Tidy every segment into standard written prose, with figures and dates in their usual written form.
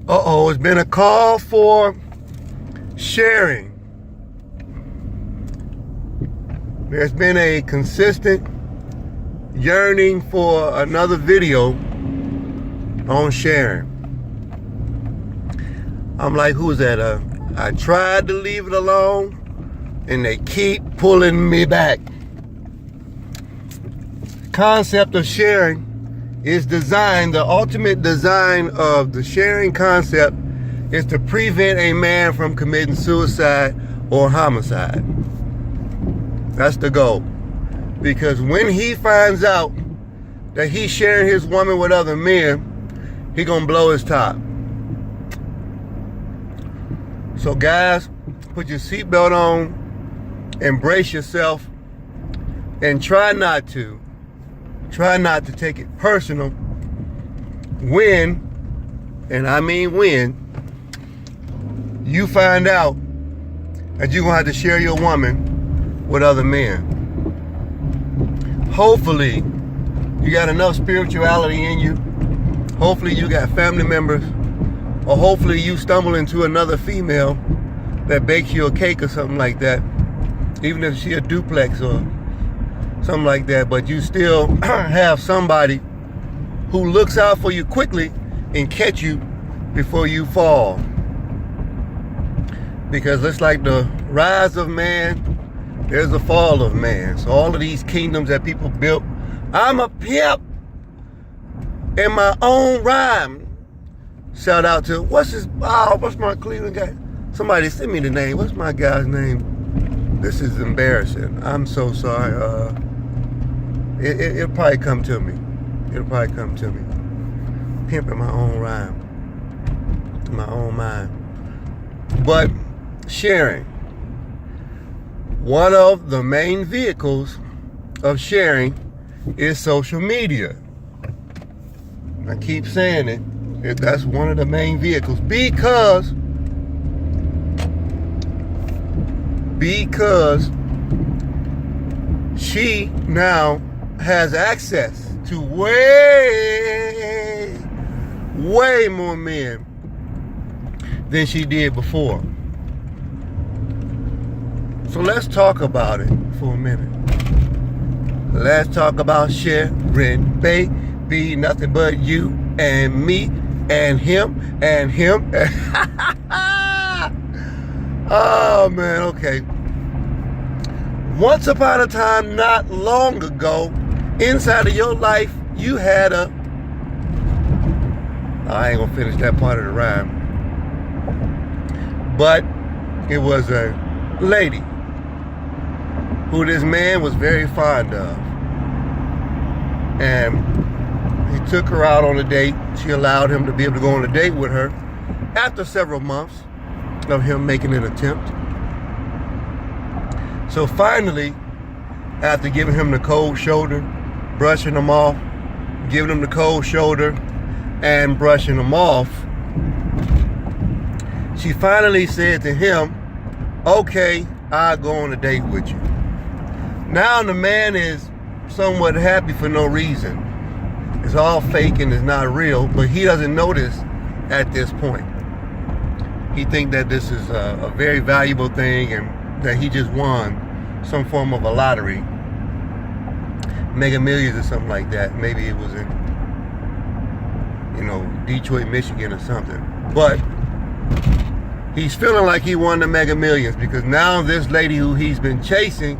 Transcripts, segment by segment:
It's been a call for sharing. There's been a consistent yearning for another video on sharing. I'm like, who's that? I tried to leave it alone, and they keep pulling me back. Concept of sharing is designed, the ultimate design of the sharing concept is to prevent a man from committing suicide or homicide. That's the goal. Because when he finds out that he's sharing his woman with other men, he gonna blow his top. So guys, put your seatbelt on, embrace yourself, and try not to take it personal when, and I mean when, you find out that you're gonna have to share your woman with other men. Hopefully, you got enough spirituality in you. Hopefully you got family members, or hopefully you stumble into another female that bakes you a cake or something like that, even if she a duplex or something like that, but you still have somebody who looks out for you quickly and catch you before you fall. Because it's like the rise of man, there's the fall of man. So all of these kingdoms that people built, I'm a pimp in my own rhyme. Shout out to, what's my Cleveland guy? Somebody send me the name. What's my guy's name? This is embarrassing. I'm so sorry. It'll probably come to me. Pimp in my own rhyme. In my own mind. But sharing. One of the main vehicles of sharing is social media. I keep saying it. That's one of the main vehicles because she now has access to way more men than she did before. So let's talk about it for a minute. Let's talk about sharing, baby, nothing but you and me and him and him. Oh man, okay. Once upon a time, not long ago, inside of your life, you had I ain't gonna finish that part of the rhyme. But it was a lady who this man was very fond of. And he took her out on a date. She allowed him to be able to go on a date with her after several months of him making an attempt. So finally, after giving him the cold shoulder, brushing him off, giving him the cold shoulder and brushing him off, she finally said to him, okay, I'll go on a date with you. Now the man is somewhat happy for no reason. It's all fake and it's not real, but he doesn't notice at this point. He thinks that this is a very valuable thing and that he just won some form of a lottery, Mega Millions or something like that. Maybe it was in, Detroit, Michigan or something. But he's feeling like he won the Mega Millions because now this lady who he's been chasing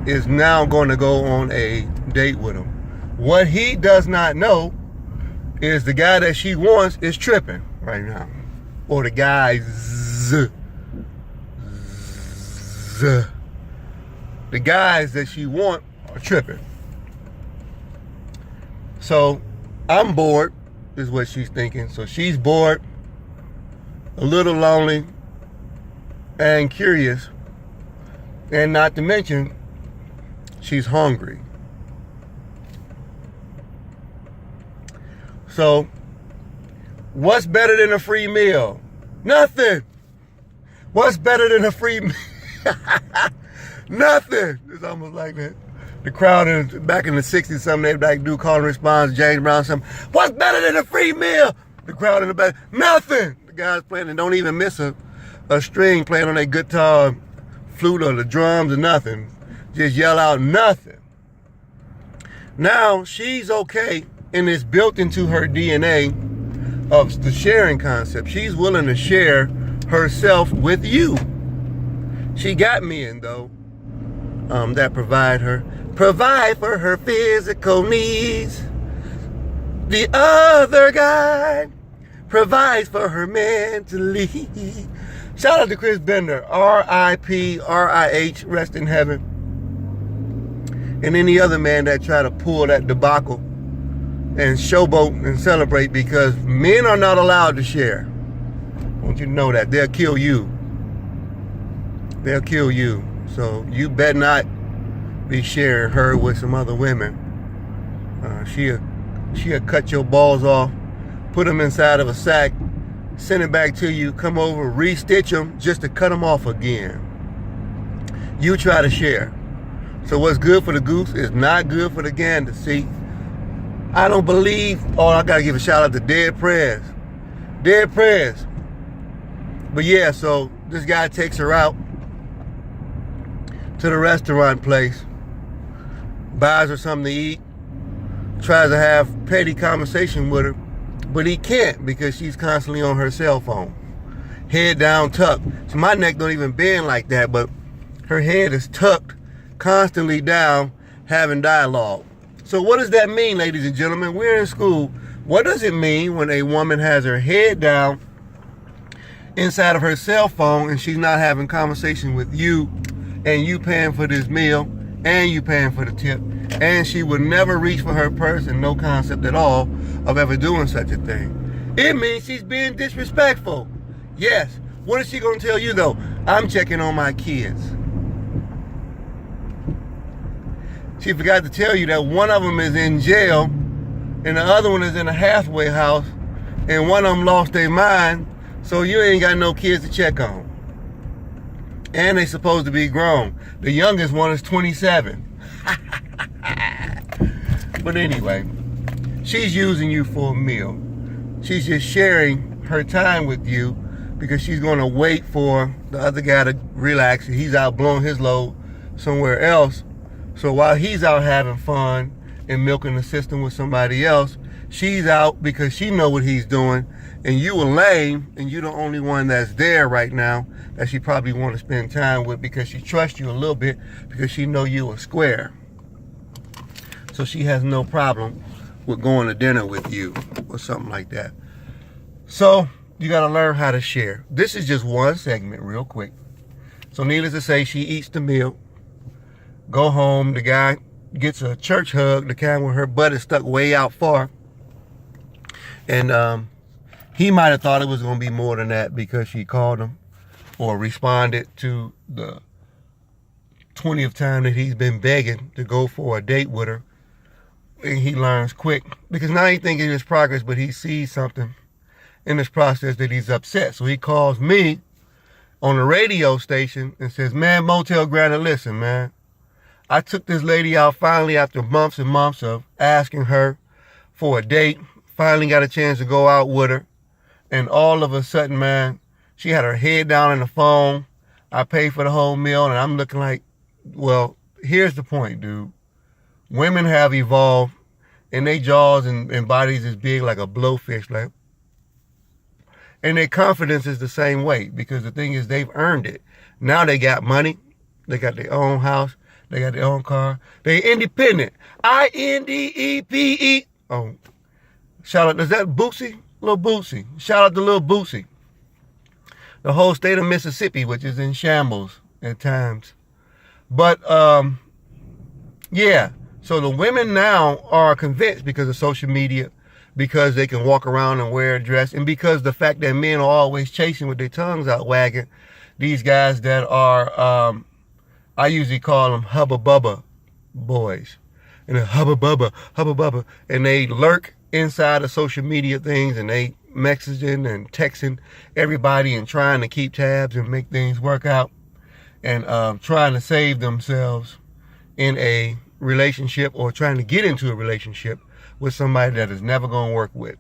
is now going to go on a date with him. What he does not know is the guy that she wants is tripping right now. Or the guys. The guys that she wants are tripping. So I'm bored, is what she's thinking. So she's bored, a little lonely, and curious. And not to mention, she's hungry. So, what's better than a free meal? Nothing. What's better than a free meal? Nothing. It's almost like that. The crowd back in the 60s, something they like do call and response, James Brown, something. What's better than a free meal? The crowd in the back, nothing. The guys playing and don't even miss a string playing on their guitar, flute, or the drums or nothing. Just yell out nothing. Now she's okay, and it's built into her DNA of the sharing concept. She's willing to share herself with you. She got men though that provide for her physical needs. The other guy provides for her mentally. Shout out to Chris Bender, R.I.P., R.I.H., rest in heaven. And any other man that try to pull that debacle and showboat and celebrate, because men are not allowed to share. I want you to know that. They'll kill you. They'll kill you. So you better not be sharing her with some other women. She'll cut your balls off, put them inside of a sack, send it back to you, come over, re-stitch them just to cut them off again. You try to share. So what's good for the goose is not good for the gander. See, I don't believe, I gotta give a shout out to Dead Prayers. Dead Prayers. But yeah, so this guy takes her out to the restaurant place, buys her something to eat, tries to have petty conversation with her, but he can't because she's constantly on her cell phone. Head down, tucked. So my neck don't even bend like that, but her head is tucked, constantly down, having dialogue. So what does that mean, ladies and gentlemen? We're in school. What does it mean when a woman has her head down inside of her cell phone and she's not having conversation with you, and you paying for this meal, and you paying for the tip, and she would never reach for her purse, and no concept at all of ever doing such a thing? It means she's being disrespectful. Yes. What is she going to tell you though? I'm checking on my kids. She forgot to tell you that one of them is in jail and the other one is in a halfway house, and one of them lost their mind, so you ain't got no kids to check on. And they supposed to be grown. The youngest one is 27. But anyway, she's using you for a meal. She's just sharing her time with you because she's going to wait for the other guy to relax. He's out blowing his load somewhere else. So while he's out having fun and milking the system with somebody else, she's out because she know what he's doing, and you are lame, and you're the only one that's there right now that she probably want to spend time with because she trusts you a little bit because she know you are square. So she has no problem with going to dinner with you or something like that. So you got to learn how to share. This is just one segment real quick. So needless to say, she eats the meal, go home, the guy gets a church hug, the kind where her butt is stuck way out far. And he might have thought it was going to be more than that because she called him or responded to the 20th time that he's been begging to go for a date with her. And he learns quick because now he's thinking his progress, but he sees something in this process that he's upset. So he calls me on the radio station and says, man, Motell Granite, listen, man. I took this lady out finally after months and months of asking her for a date. Finally got a chance to go out with her. And all of a sudden, man, she had her head down on the phone. I paid for the whole meal, and I'm looking like, well, here's the point, dude. Women have evolved, and their jaws and bodies is big like a blowfish, like, and their confidence is the same way because the thing is they've earned it. Now they got money, they got their own house, they got their own car, they independent. I-N-D-E-P-E. Oh, shout out, is that Boosie? Little Boosie. Shout out to Little Boosie. The whole state of Mississippi, which is in shambles at times. But, yeah. So the women now are convinced because of social media, because they can walk around and wear a dress, and because the fact that men are always chasing with their tongues out wagging these guys that are, I usually call them hubba bubba boys. And hubba bubba, and they lurk inside of social media things, and they messaging and texting everybody and trying to keep tabs and make things work out, and trying to save themselves in a relationship or trying to get into a relationship with somebody that is never going to work with.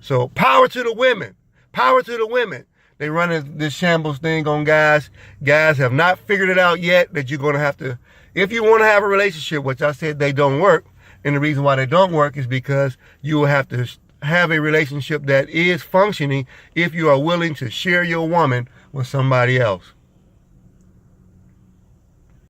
So power to the women. Power to the women. They run this shambles thing on guys. Guys have not figured it out yet that you're going to have to, if you want to have a relationship, which I said they don't work, and the reason why they don't work is because you will have to have a relationship that is functioning if you are willing to share your woman with somebody else.